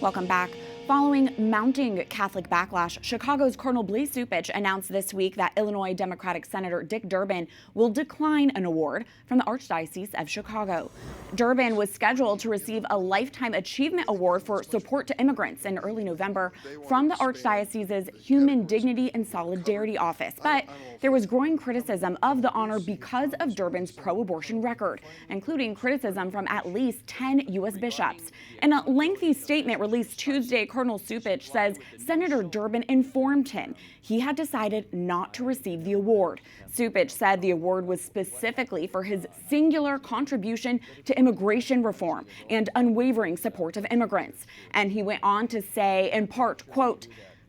Welcome back. Following mounting Catholic backlash, Chicago's Cardinal Blaise Cupich announced this week that Illinois Democratic Senator Dick Durbin will decline an award from the Archdiocese of Chicago. Durbin was scheduled to receive a Lifetime Achievement Award for support to immigrants in early November from the Archdiocese's Human Dignity and Solidarity Office. But there was growing criticism of the honor because of Durbin's pro-abortion record, including criticism from at least 10 U.S. bishops. In a lengthy statement released Tuesday, Cardinal Cupich says Senator Durbin informed him he had decided not to receive the award. Cupich said the award was specifically for his singular contribution to immigration reform and unwavering support of immigrants. And he went on to say, in part, quote,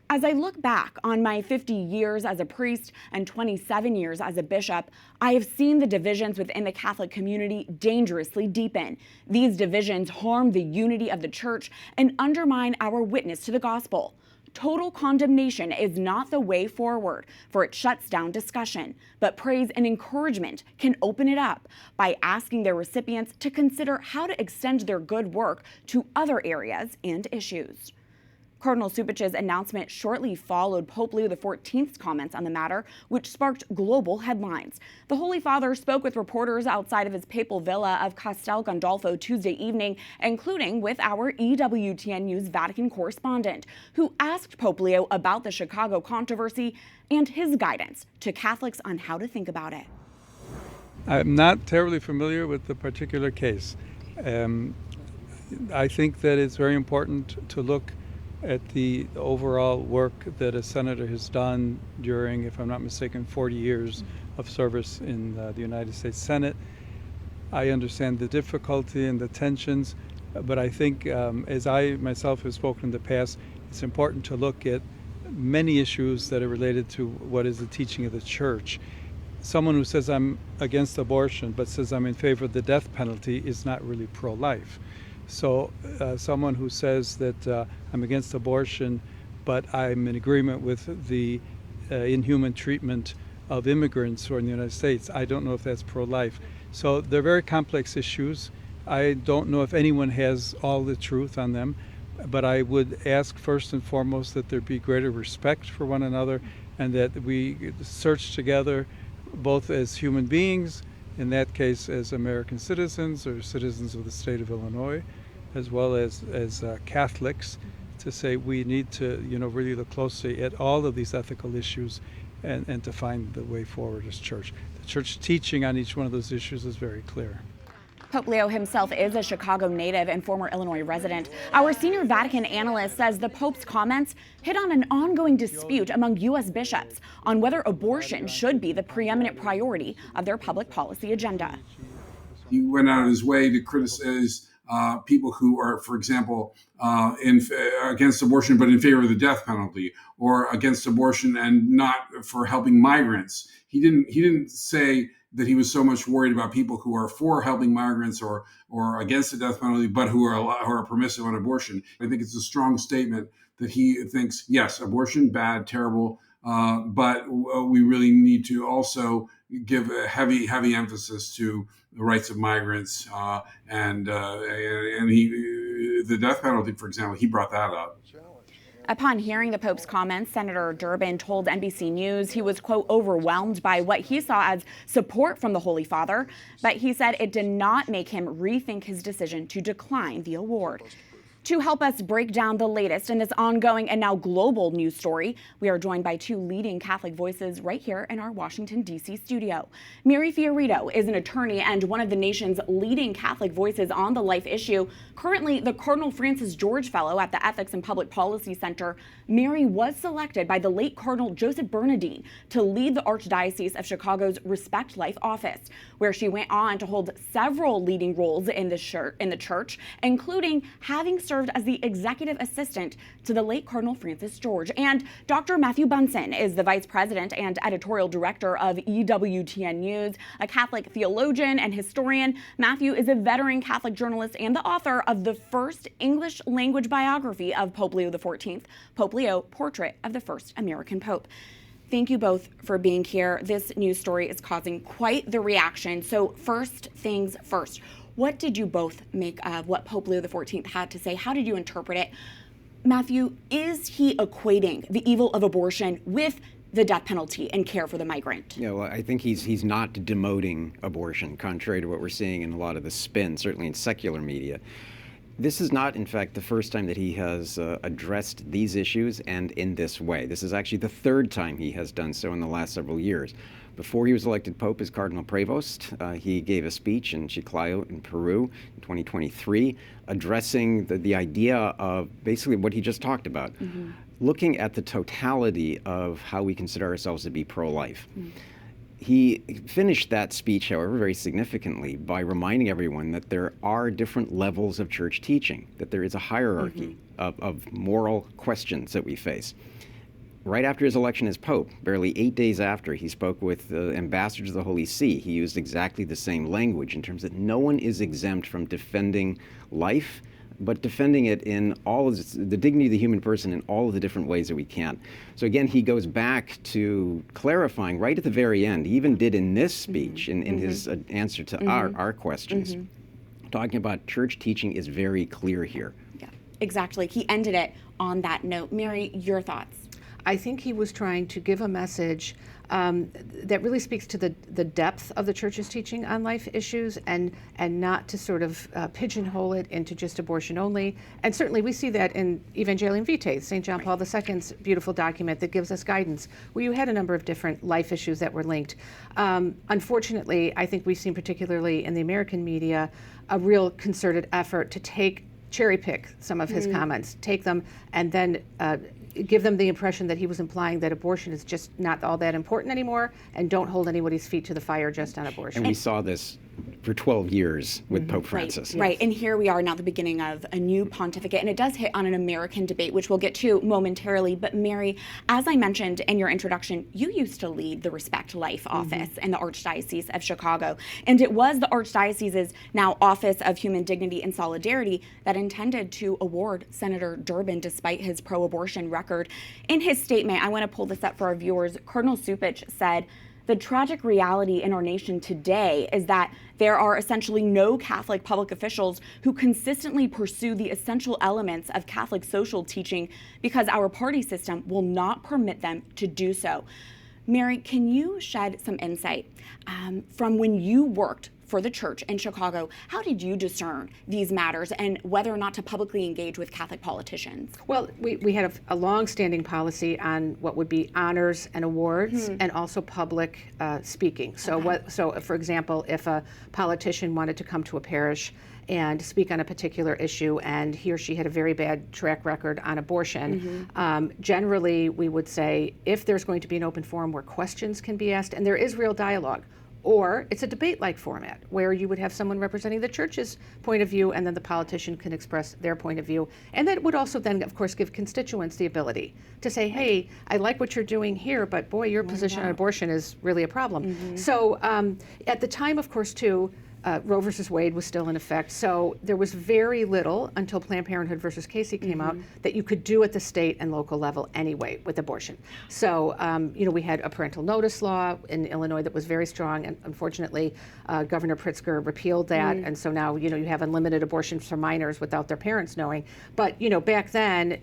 "As I look back on my 50 years as a priest and 27 years as a bishop, I have seen the divisions within the Catholic community dangerously deepen. These divisions harm the unity of the Church and undermine our witness to the gospel. Total condemnation is not the way forward, for it shuts down discussion. But praise and encouragement can open it up by asking their recipients to consider how to extend their good work to other areas and issues." Cardinal Cupich's announcement shortly followed Pope Leo XIV's comments on the matter, which sparked global headlines. The Holy Father spoke with reporters outside of his papal villa of Castel Gandolfo Tuesday evening, including with our EWTN News Vatican correspondent, who asked Pope Leo about the Chicago controversy and his guidance to Catholics on how to think about it. I'm not terribly familiar with the particular case. I think that it's very important to look at the overall work that a senator has done during, if I'm not mistaken, 40 years of service in the United States Senate. I understand the difficulty and the tensions, but I think, as I myself have spoken in the past, it's important to look at many issues that are related to what is the teaching of the Church. Someone who says I'm against abortion but says I'm in favor of the death penalty is not really pro-life. So someone who says that I'm against abortion, but I'm in agreement with the inhuman treatment of immigrants who are in the United States, I don't know if that's pro-life. So they're very complex issues. I don't know if anyone has all the truth on them, but I would ask first and foremost that there be greater respect for one another and that we search together both as human beings, in that case as American citizens or citizens of the state of Illinois, as well as Catholics, to say we need to really look closely at all of these ethical issues and to find the way forward as Church. The Church teaching on each one of those issues is very clear. Pope Leo himself is a Chicago native and former Illinois resident. Our senior Vatican analyst says the Pope's comments hit on an ongoing dispute among U.S. bishops on whether abortion should be the preeminent priority of their public policy agenda. He went out of his way to criticize people who are, for example, against abortion but in favor of the death penalty, or against abortion and not for helping migrants. He didn't say that he was so much worried about people who are for helping migrants or against the death penalty, but who are permissive on abortion. I think it's a strong statement that he thinks, yes, abortion, bad, terrible, but we really need to also give a heavy emphasis to the rights of migrants and the death penalty, for example. He brought that up. Upon hearing the Pope's comments, Senator Durbin told NBC News he was, quote, overwhelmed by what he saw as support from the Holy Father, but he said it did not make him rethink his decision to decline the award. To help us break down the latest in this ongoing and now global news story, we are joined by two leading Catholic voices right here in our Washington, D.C. studio. Mary FioRito is an attorney and one of the nation's leading Catholic voices on the life issue. Currently the Cardinal Francis George Fellow at the Ethics and Public Policy Center, Mary was selected by the late Cardinal Joseph Bernardine to lead the Archdiocese of Chicago's Respect Life office, where she went on to hold several leading roles in the church, including having served as the executive assistant to the late Cardinal Francis George. And Dr. Matthew Bunson is the vice president and editorial director of EWTN News, a Catholic theologian and historian. Matthew is a veteran Catholic journalist and the author of the first English language biography of Pope Leo XIV, Pope Leo, Portrait of the First American Pope. Thank you both for being here. This news story is causing quite the reaction. So first things first, What did you both make of what Pope Leo XIV had to say? How did you interpret it? Matthew, is he equating the evil of abortion with the death penalty and care for the migrant? Yeah, well, I think he's not demoting abortion, contrary to what we're seeing in a lot of the spin, certainly in secular media. This is not, in fact, the first time that he has addressed these issues and in this way. This is actually the third time he has done so in the last several years. Before he was elected Pope as Cardinal Prevost, he gave a speech in Chiclayo in Peru in 2023, addressing the idea of basically what he just talked about, looking at the totality of how we consider ourselves to be pro-life. He finished that speech, however, very significantly by reminding everyone that there are different levels of church teaching, that there is a hierarchy of moral questions that we face. Right after his election as Pope, barely 8 days after, he spoke with ambassadors of the Holy See. He used exactly the same language in terms that no one is exempt from defending life, but defending it in all of the dignity of the human person in all of the different ways that we can. So again, he goes back to clarifying right at the very end. He even did in this speech, in his answer to our questions, talking about church teaching is very clear here. Yeah, exactly. He ended it on that note. Mary, your thoughts? I think he was trying to give a message that really speaks to the depth of the church's teaching on life issues, and not to sort of pigeonhole it into just abortion only. And certainly we see that in Evangelium Vitae, St. John Paul II's beautiful document that gives us guidance, where you had a number of different life issues that were linked. Unfortunately, I think we've seen, particularly in the American media, a real concerted effort to cherry pick some of his comments, take them, and then give them the impression that he was implying that abortion is just not all that important anymore, and don't hold anybody's feet to the fire just on abortion. And we saw this for 12 years with Pope Francis. Right, and here we are now at the beginning of a new pontificate, and it does hit on an American debate, which we'll get to momentarily. But Mary, as I mentioned in your introduction, you used to lead the Respect Life office in the Archdiocese of Chicago, and it was the Archdiocese's now Office of Human Dignity and Solidarity that intended to award Senator Durbin despite his pro-abortion record. In his statement, I want to pull this up for our viewers, Cardinal Cupich said, "The tragic reality in our nation today is that there are essentially no Catholic public officials who consistently pursue the essential elements of Catholic social teaching because our party system will not permit them to do so." Mary, can you shed some insight from when you worked for the church in Chicago? How did you discern these matters and whether or not to publicly engage with Catholic politicians? Well, we had a long-standing policy on what would be honors and awards, and also public speaking. So, so for example, if a politician wanted to come to a parish and speak on a particular issue, and he or she had a very bad track record on abortion, generally we would say, if there's going to be an open forum where questions can be asked, and there is real dialogue, or it's a debate-like format where you would have someone representing the church's point of view, and then the politician can express their point of view. And that would also then, of course, give constituents the ability to say, hey, I like what you're doing here, but boy, your position on abortion is really a problem. So at the time, of course, too, Roe versus Wade was still in effect, so there was very little until Planned Parenthood versus Casey came out that you could do at the state and local level anyway with abortion. So, you know, we had a parental notice law in Illinois that was very strong, and unfortunately, Governor Pritzker repealed that, and so now, you know, you have unlimited abortions for minors without their parents knowing. But, you know, back then,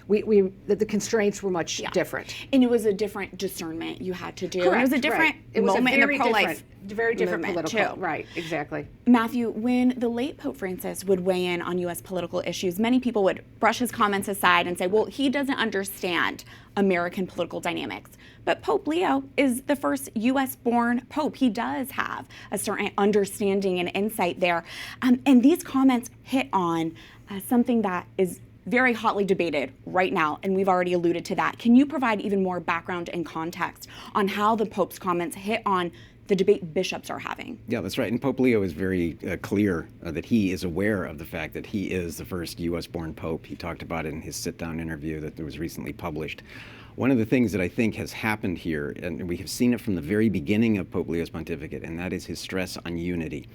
the constraints were much different. And it was a different discernment you had to do. Correct, And it was a different moment in the pro-life very different movement, political, too. right, exactly. Matthew, when the late Pope Francis would weigh in on U.S. political issues, many people would brush his comments aside and say, well, he doesn't understand American political dynamics. But Pope Leo is the first U.S.-born Pope. He does have a certain understanding and insight there. And these comments hit on something that is very hotly debated right now, and we've already alluded to that. Can you provide even more background and context on how the Pope's comments hit on the debate bishops are having? Yeah, that's right. And Pope Leo is very clear that he is aware of the fact that he is the first U.S.-born Pope. He talked about it in his sit-down interview that was recently published. One of the things that I think has happened here, and we have seen it from the very beginning of Pope Leo's pontificate, and that is his stress on unity.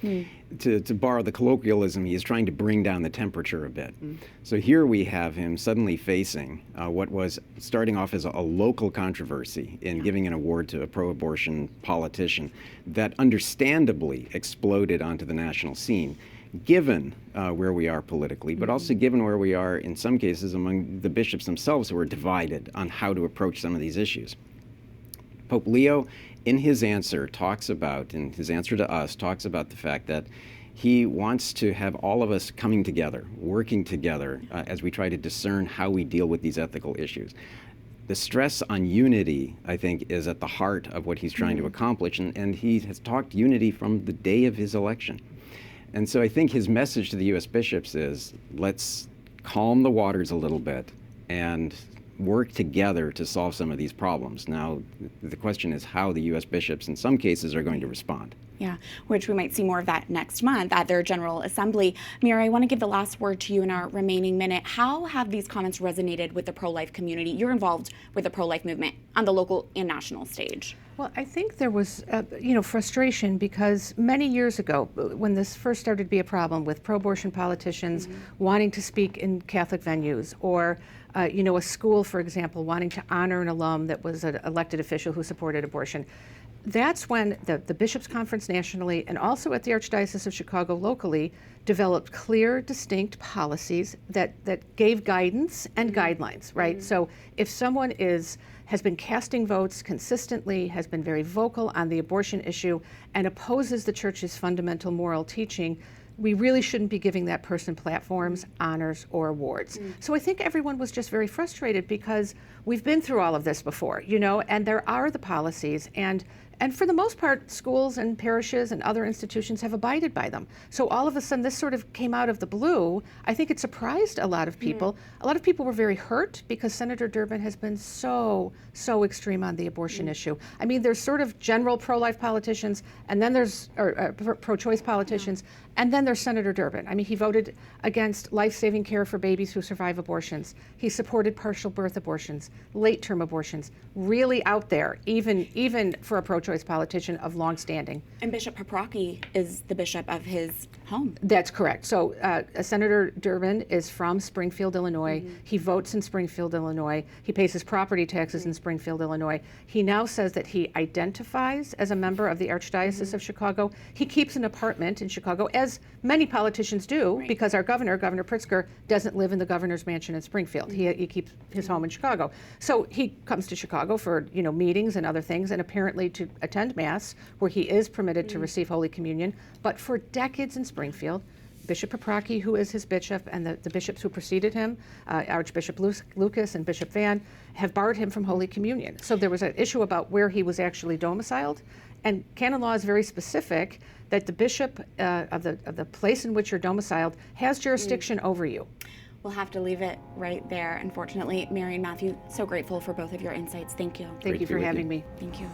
To borrow the colloquialism, he is trying to bring down the temperature a bit. So here we have him suddenly facing what was starting off as a local controversy in giving an award to a pro-abortion politician that understandably exploded onto the national scene, given where we are politically, but also given where we are in some cases among the bishops themselves who are divided on how to approach some of these issues. Pope Leo, in his answer to us, talks about the fact that he wants to have all of us coming together, working together as we try to discern how we deal with these ethical issues. The stress on unity, I think, is at the heart of what he's trying to accomplish, and he has talked unity from the day of his election. And so I think his message to the U.S. bishops is, let's calm the waters a little bit and work together to solve some of these problems. Now, the question is how the U.S. bishops, in some cases, are going to respond. Yeah, which we might see more of that next month at their General Assembly. Mary, I want to give the last word to you in our remaining minute. How have these comments resonated with the pro-life community? You're involved with the pro-life movement on the local and national stage. Well, I think there was, frustration because many years ago, when this first started to be a problem with pro-abortion politicians wanting to speak in Catholic venues, or a school, for example, wanting to honor an alum that was an elected official who supported abortion. That's when the Bishops' Conference nationally and also at the Archdiocese of Chicago locally developed clear, distinct policies that gave guidance and guidelines, right? So if someone has been casting votes consistently, has been very vocal on the abortion issue, and opposes the Church's fundamental moral teaching, we really shouldn't be giving that person platforms, honors, or awards. So I think everyone was just very frustrated because we've been through all of this before, and there are the policies, and for the most part, schools and parishes and other institutions have abided by them. So all of a sudden, this sort of came out of the blue. I think it surprised a lot of people. A lot of people were very hurt because Senator Durbin has been so extreme on the abortion issue. I mean, there's sort of general pro-life politicians, and then there's pro-choice politicians, and then there's Senator Durbin. I mean, he voted against life-saving care for babies who survive abortions. He supported partial birth abortions, late-term abortions, really out there, even for a pro-choice politician of long standing. And Bishop Paprocki is the bishop of his home. That's correct. So Senator Durbin is from Springfield, Illinois. He votes in Springfield, Illinois. He pays his property taxes in Springfield, Illinois. He now says that he identifies as a member of the Archdiocese of Chicago. He keeps an apartment in Chicago, as many politicians do, because our Governor Pritzker, doesn't live in the governor's mansion in Springfield. He keeps his home in Chicago. So he comes to Chicago for meetings and other things, and apparently to attend Mass, where he is permitted to receive Holy Communion. But for decades in Springfield, Bishop Paprocki, who is his bishop, and the bishops who preceded him, Archbishop Lucas and Bishop Van, have barred him from Holy Communion. So there was an issue about where he was actually domiciled, and canon law is very specific that the bishop of the place in which you're domiciled has jurisdiction over you. We'll have to leave it right there, unfortunately. Mary and Matthew, so grateful for both of your insights. Thank you. Thank you for having me. Thank you.